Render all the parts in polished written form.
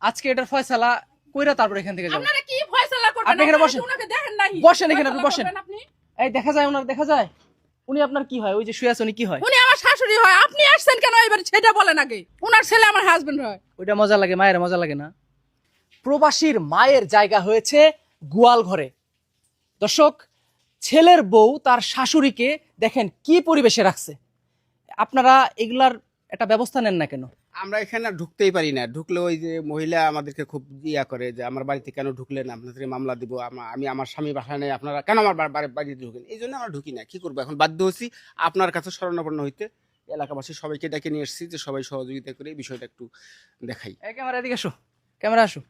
আজকে এটার ফয়সালা কইরা তারপর এখান থেকে যাবো। আপনারা কি ফয়সালা করবেন? আপনি এখানে বসেন। উনাকে দেখেন নাই? বসেন এখানে, আপনি বসেন। করবেন আপনি? এই দেখা যায় ওনার, দেখা যায় উনি আপনার কি হয়? ওই যে শুয়ে আছে উনি কি হয়? উনি আমার শাশুড়ি হয়। আপনি আসছেন কেন এবার সেটা বলেন আগে। উনার ছেলে আমার হাজবেন্ড হয়। ওইটা মজা লাগে, মায়ের মজা লাগে না? প্রবাসীর মায়ের জায়গা হয়েছে গোয়াল ঘরে। দর্শক, ছেলের বউ তার শাশুড়িকে দেখেন কি পরিবেশে রাখছে। আপনারা এগুলার একটা ব্যবস্থা নেন না কেন? আমরা এখানে ঢুকতেই পারি না। ঢুকলে ওই যে মহিলা আমাদেরকে খুব ইয়া করে যে আমার বাড়িতে কেন ঢুকলেন, আপনাদের মামলা দিব, আমি আমার স্বামী বাসায় নেই, আপনারা কেন আমার বাড়িতে ঢুকেন? এই জন্য আমরা ঢুকি না। কি করবো এখন, বাধ্য হচ্ছি আপনার কাছে শরণাপন্ন হইতে। এলাকাবাসী সবাইকে ডেকে নিয়ে এসেছি যে সবাই সহযোগিতা করে এই বিষয়টা একটু দেখাই। এই ক্যামেরা এদিকে আসো, ক্যামেরা আসো।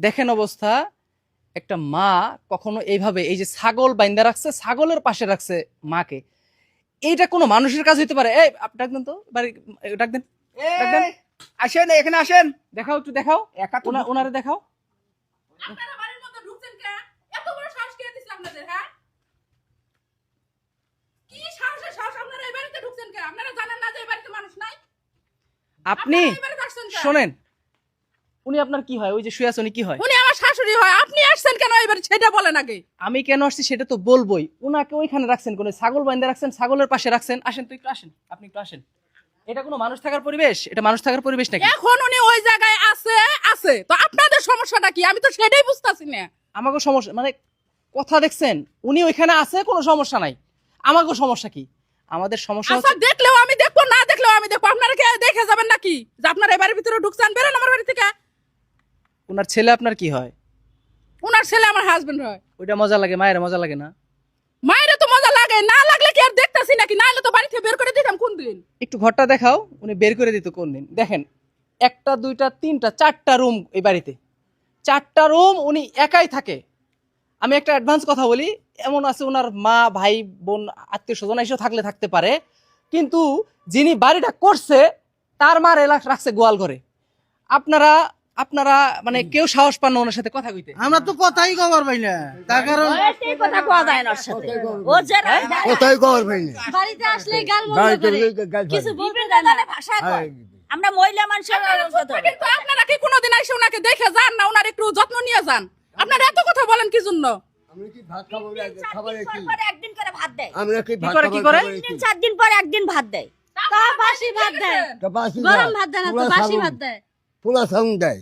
দেখেন অবস্থা, একটা মা কখনো এইভাবে এই যে ছাগল বাইন্দা রাখছে, ছাগলের পাশে রাখছে মাকে। এইটা কোনো মানুষের কাজ হইতে পারে? এই ডাক দেন তো, বাড়ি ডাক দেন, ডাক দেন। আসেন এখানে আসেন, দেখাও একটু, দেখাও একা তো ওনারে দেখাও। আপনারা বাড়ির মধ্যে ঢুকছেন কেন? এত বড় সাহস কে দিছে আপনাদের, হ্যাঁ? কি সাহসে সাহস আপনারা এই বাড়িতে ঢুকছেন কেন? আপনারা জানেন না যে এই বাড়িতে মানুষ নাই? আপনি আপনারা এই বাড়িতে আসছেন কেন? শোনেন, উনি আপনার কি হয়? ওই যে শুয়ে আছে উনি কি হয়? উনি আমার শাশুড়ি হয়। আপনি আসছেন কেন এবার সেটা বলেন আগে। আমি কেন আসছি সেটা তো বলবোই। উনাকে ওইখানে রাখছেন, কোন ছাগল বাইন্দা রাখছেন, ছাগলের পাশে রাখছেন। আসেন তো একটু, আসেন, আপনি একটু আসেন। এটা কোনো মানুষ থাকার পরিবেশ? এটা মানুষ থাকার পরিবেশ নাকি? এখন উনি ওই জায়গায় আছে তো আপনাদের সমস্যাটা কি? আমি তো সেটাই বুঝতাছি না। আমাকে সমস্যা মানে কথা দেখছেন, উনি ওইখানে আছে, কোনো সমস্যা নাই। আমাকে সমস্যা কি? আমাদের সমস্যা আচ্ছা, হচ্ছে দেখলেও আমি দেখবো, না দেখলেও আমি দেখবো। আপনারা কি দেখে যাবেন নাকি যে আপনারা এই বাড়ির ভিতরে ঢুকছেন? বেরোন আমার বাড়ি থেকে। উনার ছেলে আপনার কি হয়? উনার ছেলে আমার হাজবেন্ড হয়। ওইটা মজা লাগে, মায়ের মজা লাগে না? মায়ের তো মজা লাগে, না লাগলে কি আর দেখতাছি নাকি? না হলে তো বাড়ি থেকে বের করে দিতাম কোন দিন। একটু ঘরটা দেখাও। উনি বের করে দিত কোন দিন? দেখেন, একটা দুইটা তিনটা চারটা রুম এই বাড়িতে, চারটা রুম উনি একাই থাকে। আমি একটা অ্যাডভান্স কথা বলি, এমন আছে ওনার মা ভাই বোন আত্মীয় স্বজন এসেও থাকলে থাকতে পারে, কিন্তু যিনি বাড়িটা করছে তার মার এলাকা রাখছে গোয়াল ঘরে। আপনারা আপনারা মানে কেউ সাহস পান না ওনার সাথে কথা কইতে। আমরা তো কথাই কবার পাই না, তার কারণ কথা কোয়া যায় না ওর সাথে। ও যারা কথাই কবার পাই না। বাড়িতে আসলে গাল মন্দ করে কিছু বলতে দেয় না, ভাষা কয়। আমরা মহিলা মানুষের কথা কিন্তু আপনারা কি কোনোদিন এসে ওনাকে দেখে যান না? ওনার একটু যত্ন নিয়ে যান। আপনারা এত কথা বলেন কি জন্য? আমরা কি ভাত খাবো, খাবারে কি পরে একদিন করে ভাত দেয়। আমরা কি ভাত করে, কি করে? খাবো, 3-4 দিন পরে একদিন ভাত দেয়। তা বাসি ভাত দেয়। গরম ভাত দেয় না তো বাসি ভাত দেয়। পুরা সাউন্ড দেয়।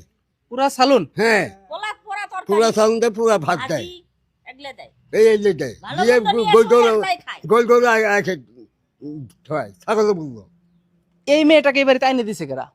পুরা সালুন। হ্যাঁ, পোলা পোড়া তরকারি পুরা সাউন্ড দেয়, পুরা ভাত দেয়। ভাজি এগুলো দেয়। এই দেয় ভালো দিয়ে মন্দ নিয়ে গোল গোল সবাই একলাই খায়। গোল গোল আছে ছয় ছাগল বলবো। এই মেয়েটাকে এই বাড়িতে আইনে দিছে কেরা?